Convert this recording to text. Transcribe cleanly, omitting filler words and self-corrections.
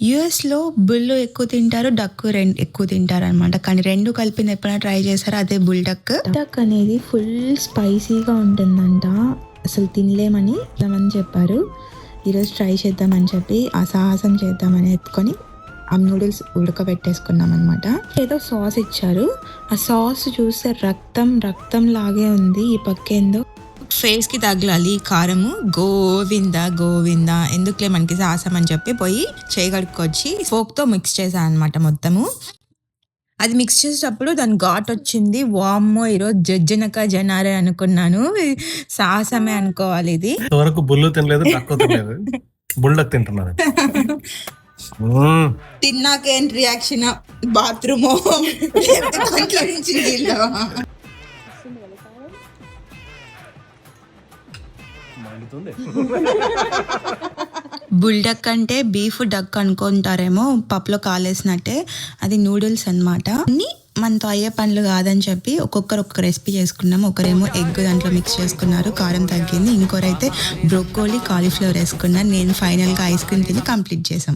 యూఎస్లో బుల్ ఎక్కువ తింటారు, డక్ ఎక్కువ తింటారు అనమాట. కానీ రెండు కలిపింది ఎప్పుడైనా ట్రై చేశారో అదే బుల్ డక్. డక్ అనేది ఫుల్ స్పైసీగా ఉంటుందంట, అసలు తినలేమని అని చెప్పారు. ఈరోజు ట్రై చేద్దామని చెప్పి ఆ సాహసం చేద్దామని ఎత్తుకొని ఆ నూడిల్స్ ఉడకబెట్టేసుకున్నాం అనమాట. ఏదో సాస్ ఇచ్చారు, ఆ సాస్ చూస్తే రక్తం లాగే ఉంది. ఈ పక్కేందో ఫేస్ కి తగలాలి కారము. గోవింద గోవింద ఎందుకులే మనకి సాహసం అని చెప్పి పోయి చేయగడుకొచ్చి ఫోక్ తో మిక్స్ చేశాను అనమాట మొత్తము. అది మిక్స్ చేసేటప్పుడు దాని ఘాట్ వచ్చింది. వామ్మో ఈరోజు జజ్జనక జనారే అనుకున్నాను. సాహసమే అనుకోవాలి ఇది. వరకు బుల్లు తినలేదు, తక్కువ తినలేదు, బుల్డక్ తింటున్నాను. తిన్నాకేం రియాక్షన్? బాత్రూమ్ బుల్డక్ అంటే బీఫ్ డక్ అనుకుంటారేమో, పప్పులో కాలేసినట్టే. అది నూడిల్స్ అనమాట. అన్ని మనతో అయ్యే పనులు కాదని చెప్పి ఒక్కొక్క రెసిపీ చేసుకున్నాము. ఒకరేమో ఎగ్ దాంట్లో మిక్స్ చేసుకున్నారు, కారం తగ్గింది. ఇంకోరైతే బ్రోకోలీ కాలీఫ్లవర్ వేసుకున్నారు. నేను ఫైనల్గా ఐస్ క్రీమ్ తిని కంప్లీట్ చేసాం.